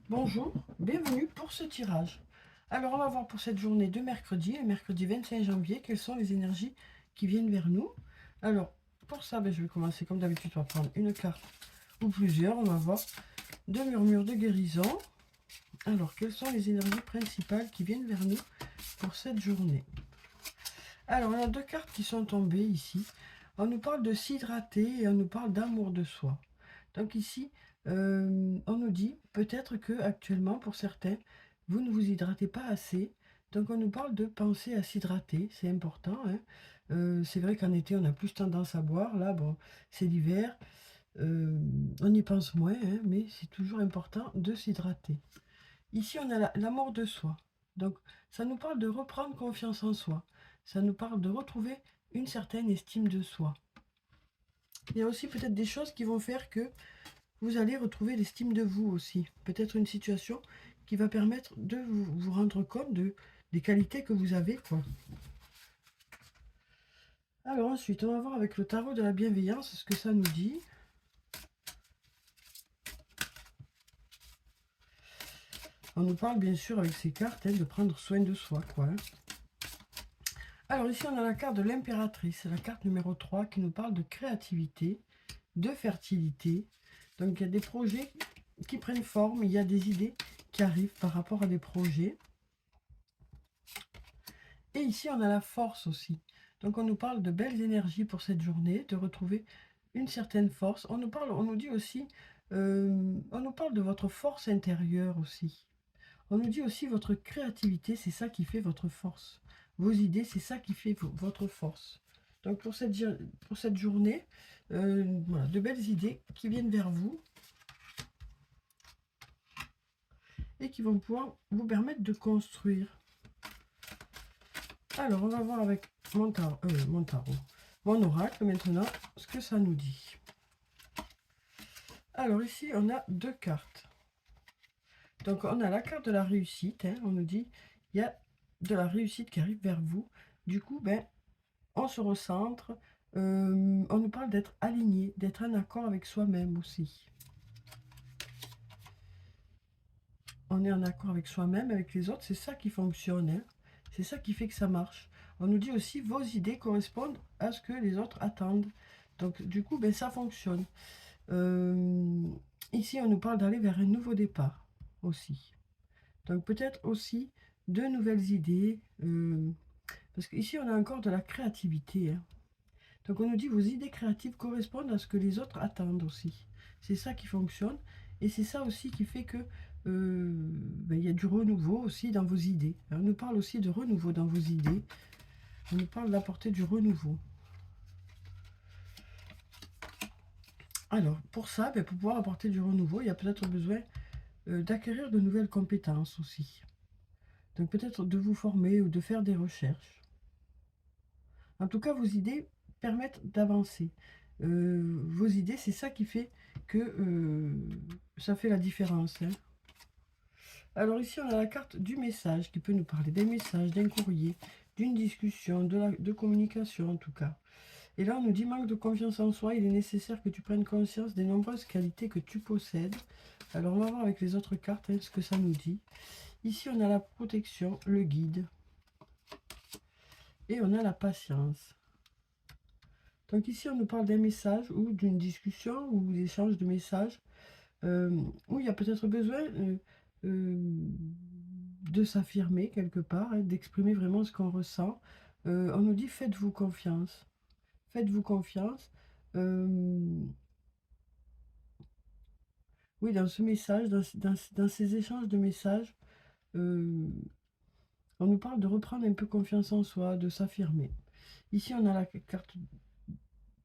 Bonjour, bienvenue pour ce tirage. Alors on va voir pour cette journée de mercredi, le mercredi 25 janvier, quelles sont les énergies qui viennent vers nous. Alors pour ça, je vais commencer comme d'habitude, on va prendre une carte ou plusieurs. On va voir deux murmures de guérison. Alors quelles sont les énergies principales qui viennent vers nous pour cette journée? Alors on a deux cartes qui sont tombées ici. On nous parle de s'hydrater et on nous parle d'amour de soi. Donc ici, on nous dit peut-être que actuellement, pour certains, vous ne vous hydratez pas assez. Donc on nous parle de penser à s'hydrater, c'est important, hein. C'est vrai qu'en été, on a plus tendance à boire. Là, bon, c'est l'hiver, on y pense moins, hein, mais c'est toujours important de s'hydrater. Ici, on a l'amour de soi. Donc ça nous parle de reprendre confiance en soi. Ça nous parle de retrouver une certaine estime de soi. Il y a aussi peut-être des choses qui vont faire que vous allez retrouver l'estime de vous aussi. Peut-être une situation qui va permettre de vous rendre compte des qualités que vous avez, quoi. Alors ensuite, on va voir avec le tarot de la bienveillance ce que ça nous dit. On nous parle bien sûr avec ces cartes, de prendre soin de soi, quoi, hein. Alors ici, on a la carte de l'impératrice, la carte numéro 3 qui nous parle de créativité, de fertilité. Donc il y a des projets qui prennent forme, il y a des idées qui arrivent par rapport à des projets. Et ici, on a la force aussi. Donc on nous parle de belles énergies pour cette journée, de retrouver une certaine force. On nous dit aussi, on nous parle de votre force intérieure aussi. On nous dit aussi votre créativité, c'est ça qui fait votre force. Vos idées, c'est ça qui fait votre force. Donc pour cette journée, voilà, de belles idées qui viennent vers vous et qui vont pouvoir vous permettre de construire. Alors, on va voir avec mon tarot, mon oracle maintenant, ce que ça nous dit. Alors ici, on a deux cartes. Donc, on a la carte de la réussite, hein. On nous dit, il y a de la réussite qui arrive vers vous. Du coup, on se recentre. On nous parle d'être aligné, d'être en accord avec soi-même aussi. On est en accord avec soi-même, avec les autres, c'est ça qui fonctionne, hein. C'est ça qui fait que ça marche. On nous dit aussi vos idées correspondent à ce que les autres attendent. Donc du coup, ça fonctionne. Ici, on nous parle d'aller vers un nouveau départ aussi. Donc peut-être aussi de nouvelles idées. Parce qu'ici, on a encore de la créativité, hein. Donc on nous dit vos idées créatives correspondent à ce que les autres attendent aussi. C'est ça qui fonctionne. Et c'est ça aussi qui fait que il y a du renouveau aussi dans vos idées. On nous parle aussi de renouveau dans vos idées. On nous parle d'apporter du renouveau. Alors, pour ça, pour pouvoir apporter du renouveau, il y a peut-être besoin d'acquérir de nouvelles compétences aussi. Donc peut-être de vous former ou de faire des recherches. En tout cas, vos idées permettent d'avancer. Vos idées, c'est ça qui fait que ça fait la différence, hein. Alors ici, on a la carte du message qui peut nous parler d'un message, d'un courrier, d'une discussion, de communication en tout cas. Et là, on nous dit manque de confiance en soi, il est nécessaire que tu prennes conscience des nombreuses qualités que tu possèdes. Alors, on va voir avec les autres cartes, hein, ce que ça nous dit. Ici, on a la protection, le guide. Et on a la patience. Donc ici, on nous parle d'un message ou d'une discussion ou d'échange de messages où il y a peut-être besoin de s'affirmer quelque part, hein, d'exprimer vraiment ce qu'on ressent. On nous dit faites-vous confiance. Faites-vous confiance. Oui, dans ce message, dans ces échanges de messages, on nous parle de reprendre un peu confiance en soi, de s'affirmer. Ici, on a la carte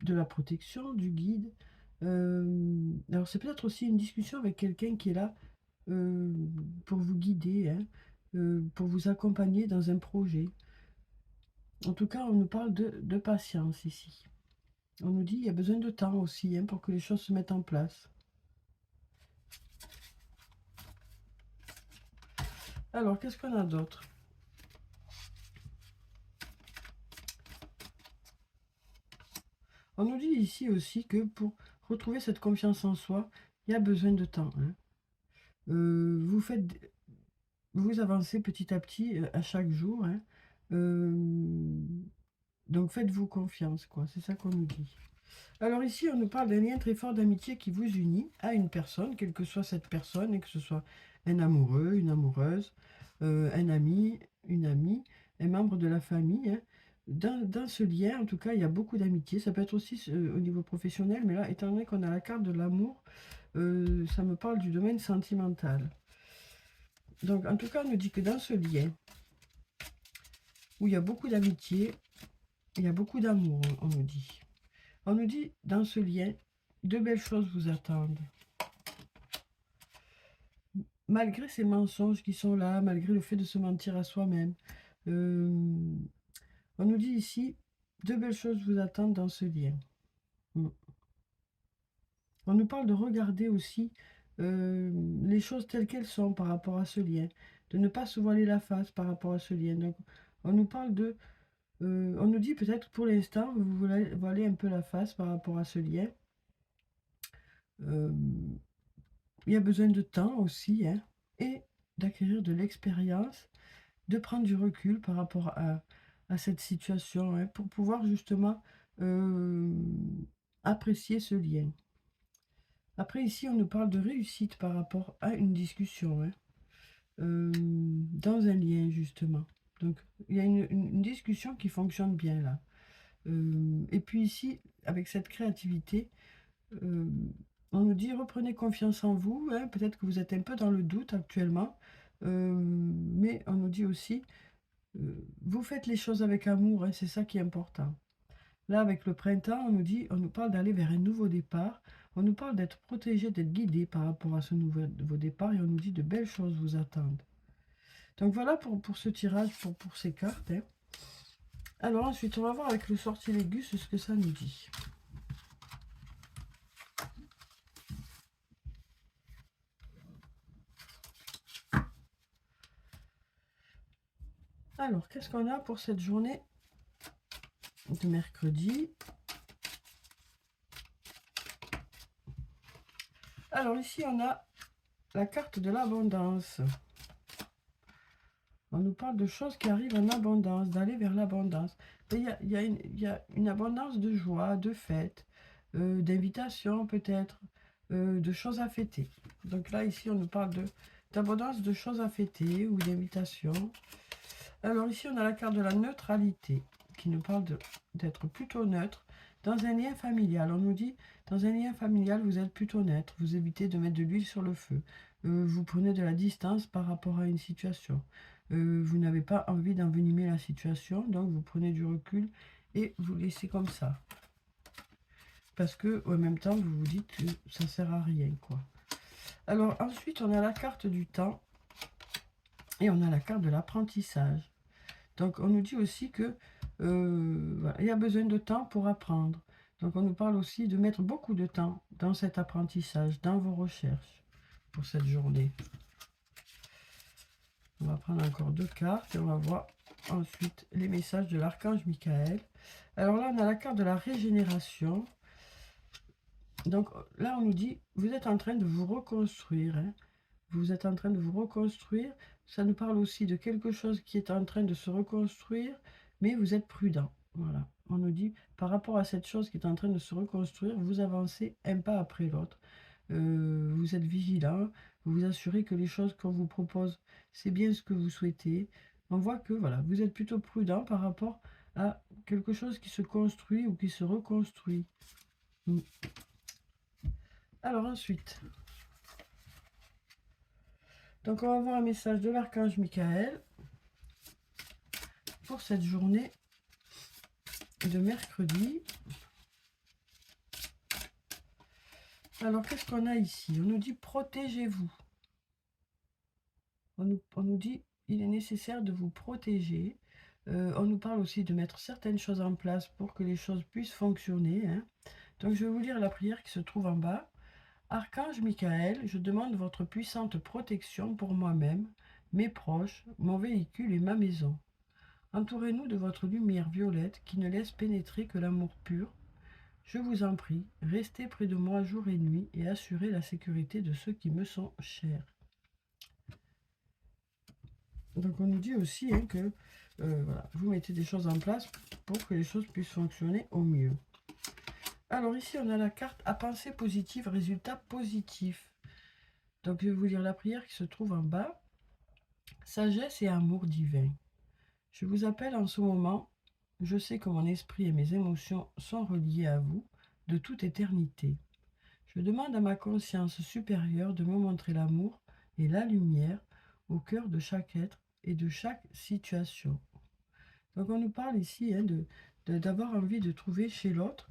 de la protection, du guide. Alors, c'est peut-être aussi une discussion avec quelqu'un qui est là pour vous guider, hein, pour vous accompagner dans un projet. En tout cas, on nous parle de patience ici. On nous dit qu'il y a besoin de temps aussi, hein, pour que les choses se mettent en place. Alors, qu'est-ce qu'on a d'autre? On nous dit ici aussi que pour retrouver cette confiance en soi, il y a besoin de temps, hein. Vous avancez petit à petit à chaque jour, hein. Euh, donc faites-vous confiance, quoi. C'est ça qu'on nous dit. Alors ici, on nous parle d'un lien très fort d'amitié qui vous unit à une personne, quelle que soit cette personne, et que ce soit un amoureux, une amoureuse, un ami, une amie, un membre de la famille, hein. Dans ce lien, en tout cas, il y a beaucoup d'amitié. Ça peut être aussi au niveau professionnel, mais là, étant donné qu'on a la carte de l'amour, ça me parle du domaine sentimental. Donc, en tout cas, on nous dit que dans ce lien, où il y a beaucoup d'amitié, il y a beaucoup d'amour, on nous dit. On nous dit, dans ce lien, de belles choses vous attendent. Malgré ces mensonges qui sont là, malgré le fait de se mentir à soi-même, on nous dit ici, de belles choses vous attendent dans ce lien. On nous parle de regarder aussi les choses telles qu'elles sont par rapport à ce lien, de ne pas se voiler la face par rapport à ce lien. Donc, on nous parle de... on nous dit peut-être pour l'instant, vous voulez voiler un peu la face par rapport à ce lien. Il y a besoin de temps aussi, hein, et d'acquérir de l'expérience, de prendre du recul par rapport à cette situation, hein, pour pouvoir justement apprécier ce lien. Après, ici, on nous parle de réussite par rapport à une discussion, hein, dans un lien, justement. Donc, il y a une discussion qui fonctionne bien là. Et puis ici, avec cette créativité, on nous dit reprenez confiance en vous, hein. Peut-être que vous êtes un peu dans le doute actuellement, mais on nous dit aussi vous faites les choses avec amour, hein, c'est ça qui est important. Là, avec le printemps, on nous parle d'aller vers un nouveau départ. On nous parle d'être protégé, d'être guidé par rapport à ce nouveau départ, et on nous dit de belles choses vous attendent. Donc voilà pour ce tirage, pour ces cartes, hein. Alors ensuite, on va voir avec le sortilègus ce que ça nous dit. Alors, qu'est-ce qu'on a pour cette journée de mercredi? Alors ici, on a la carte de l'abondance. On nous parle de choses qui arrivent en abondance, d'aller vers l'abondance. Il y a une abondance de joie, de fêtes, d'invitations peut-être, de choses à fêter. Donc là, ici, on nous parle d'abondance de choses à fêter ou d'invitations. Alors ici, on a la carte de la neutralité qui nous parle d'être plutôt neutre dans un lien familial. On nous dit, dans un lien familial, vous êtes plutôt neutre, vous évitez de mettre de l'huile sur le feu, vous prenez de la distance par rapport à une situation. Vous n'avez pas envie d'envenimer la situation, donc vous prenez du recul et vous laissez comme ça. Parce que en même temps, vous vous dites que ça sert à rien, quoi. Alors ensuite, on a la carte du temps et on a la carte de l'apprentissage. Donc on nous dit aussi que voilà, il y a besoin de temps pour apprendre. Donc on nous parle aussi de mettre beaucoup de temps dans cet apprentissage, dans vos recherches pour cette journée. On va prendre encore 2 cartes et on va voir ensuite les messages de l'archange Michael. Alors là, on a la carte de la régénération. Donc là, on nous dit, vous êtes en train de vous reconstruire, hein. Vous êtes en train de vous reconstruire. Ça nous parle aussi de quelque chose qui est en train de se reconstruire, mais vous êtes prudent. Voilà. On nous dit, par rapport à cette chose qui est en train de se reconstruire, vous avancez un pas après l'autre. Vous êtes vigilant, vous vous assurez que les choses qu'on vous propose, c'est bien ce que vous souhaitez. On voit que voilà, vous êtes plutôt prudent par rapport à quelque chose qui se construit ou qui se reconstruit. Alors ensuite, donc on va voir un message de l'archange Michael pour cette journée de mercredi. Alors qu'est-ce qu'on a ici? On nous dit protégez-vous. On nous dit il est nécessaire de vous protéger. On nous parle aussi de mettre certaines choses en place pour que les choses puissent fonctionner, hein. Donc je vais vous lire la prière qui se trouve en bas. Archange Michael, je demande votre puissante protection pour moi-même, mes proches, mon véhicule et ma maison. Entourez-nous de votre lumière violette qui ne laisse pénétrer que l'amour pur. Je vous en prie, restez près de moi jour et nuit et assurez la sécurité de ceux qui me sont chers. Donc on nous dit aussi hein, que voilà, vous mettez des choses en place pour que les choses puissent fonctionner au mieux. Alors ici, on a la carte à pensée positive, résultat positif. Donc je vais vous lire la prière qui se trouve en bas. Sagesse et amour divin. Je vous appelle en ce moment. Je sais que mon esprit et mes émotions sont reliés à vous de toute éternité. Je demande à ma conscience supérieure de me montrer l'amour et la lumière au cœur de chaque être et de chaque situation. Donc on nous parle ici hein, d'avoir envie de trouver chez l'autre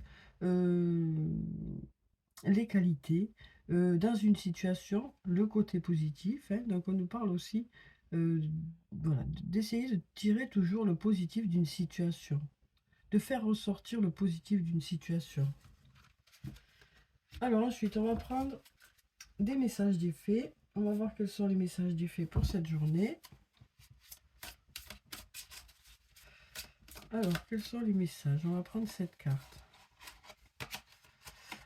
les qualités, dans une situation, le côté positif. Hein. Donc on nous parle aussi voilà, d'essayer de tirer toujours le positif d'une situation, de faire ressortir le positif d'une situation. Alors ensuite, on va prendre des messages d'effet. On va voir quels sont les messages d'effet pour cette journée. Alors, quels sont les messages? On va prendre cette carte.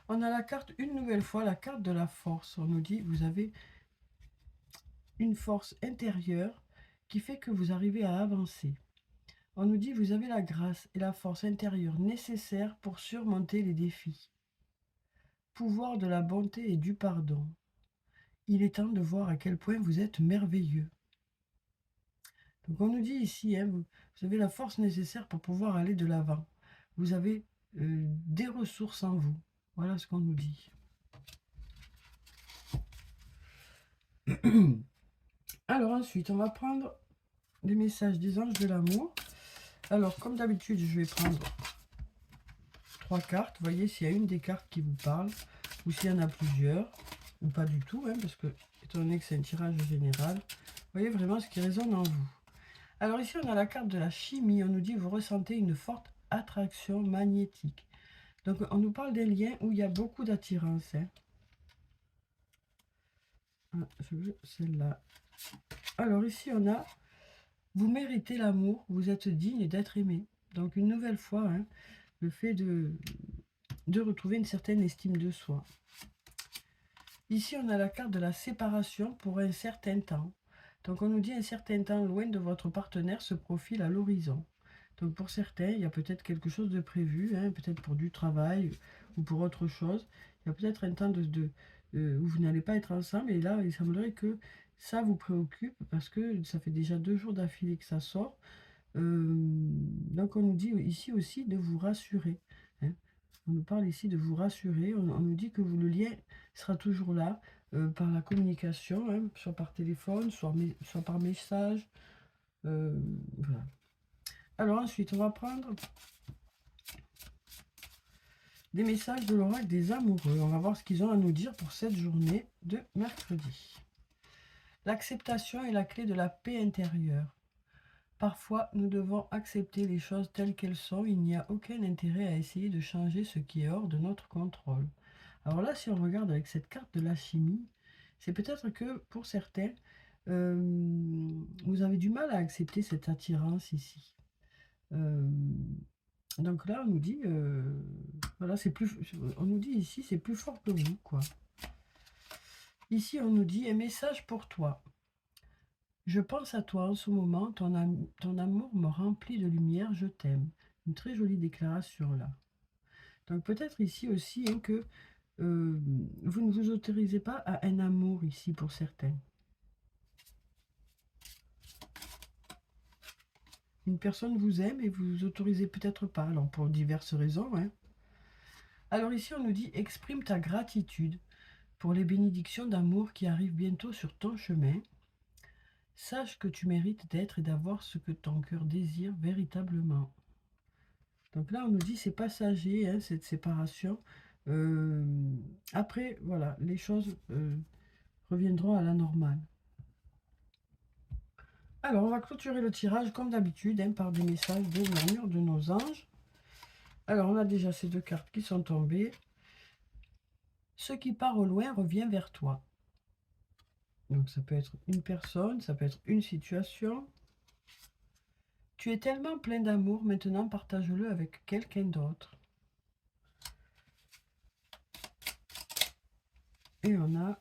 On a la carte, une nouvelle fois, la carte de la force. On nous dit, vous avez une force intérieure qui fait que vous arrivez à avancer. On nous dit, vous avez la grâce et la force intérieure nécessaires pour surmonter les défis. Pouvoir de la bonté et du pardon. Il est temps de voir à quel point vous êtes merveilleux. Donc on nous dit ici, hein, vous avez la force nécessaire pour pouvoir aller de l'avant. Vous avez des ressources en vous. Voilà ce qu'on nous dit. Alors ensuite, on va prendre les messages des anges de l'amour. Alors comme d'habitude, je vais prendre 3 cartes. Vous voyez s'il y a une des cartes qui vous parle, ou s'il y en a plusieurs, ou pas du tout, hein, parce que étant donné que c'est un tirage général, vous voyez vraiment ce qui résonne en vous. Alors ici, on a la carte de la chimie. On nous dit vous ressentez une forte attraction magnétique. Donc on nous parle des liens où il y a beaucoup d'attirance. Hein. Ah, je veux celle-là. Alors ici, on a vous méritez l'amour, vous êtes digne d'être aimé. Donc une nouvelle fois, hein, le fait de retrouver une certaine estime de soi. Ici, on a la carte de la séparation pour un certain temps. Donc on nous dit un certain temps loin de votre partenaire se profile à l'horizon. Donc pour certains, il y a peut-être quelque chose de prévu, hein, peut-être pour du travail ou pour autre chose. Il y a peut-être un temps où vous n'allez pas être ensemble. Et là, il semblerait que ça vous préoccupe parce que ça fait déjà 2 jours d'affilée que ça sort. Donc on nous dit ici aussi de vous rassurer. Hein. On nous parle ici de vous rassurer. On nous dit que le lien sera toujours là par la communication, hein, soit par téléphone, soit par message. Voilà. Alors ensuite, on va prendre des messages de l'oracle des amoureux. On va voir ce qu'ils ont à nous dire pour cette journée de mercredi. L'acceptation est la clé de la paix intérieure. Parfois, nous devons accepter les choses telles qu'elles sont. Il n'y a aucun intérêt à essayer de changer ce qui est hors de notre contrôle. Alors là, si on regarde avec cette carte de la chimie, c'est peut-être que pour certains, vous avez du mal à accepter cette attirance ici. Donc là, on nous dit, voilà, on nous dit ici, c'est plus fort que vous, quoi. Ici, on nous dit un message pour toi. Je pense à toi en ce moment, ton amour me remplit de lumière, je t'aime. Une très jolie déclaration là. Donc peut-être ici aussi hein, que vous ne vous autorisez pas à un amour ici pour certains. Une personne vous aime et vous vous autorisez peut-être pas, alors pour diverses raisons. Hein. Alors ici on nous dit exprime ta gratitude pour les bénédictions d'amour qui arrivent bientôt sur ton chemin. Sache que tu mérites d'être et d'avoir ce que ton cœur désire véritablement. Donc là, on nous dit c'est passager, hein, cette séparation. Après, voilà, les choses reviendront à la normale. Alors, on va clôturer le tirage comme d'habitude hein, par des messages de murmure de nos anges. Alors, on a déjà ces 2 cartes qui sont tombées. Ce qui part au loin revient vers toi. Donc, ça peut être une personne, ça peut être une situation. Tu es tellement plein d'amour, maintenant partage-le avec quelqu'un d'autre. Et on a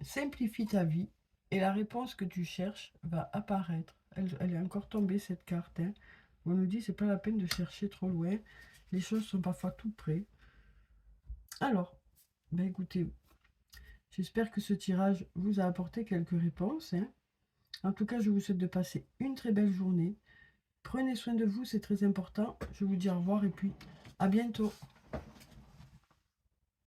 simplifie ta vie, Et la réponse que tu cherches va apparaître. Elle est encore tombée, cette carte. Hein. On nous dit c'est pas la peine de chercher trop loin. Les choses sont parfois tout près. Alors, ben écoutez, j'espère que ce tirage vous a apporté quelques réponses. Hein. En tout cas, je vous souhaite de passer une très belle journée. Prenez soin de vous, c'est très important. Je vous dis au revoir et puis à bientôt.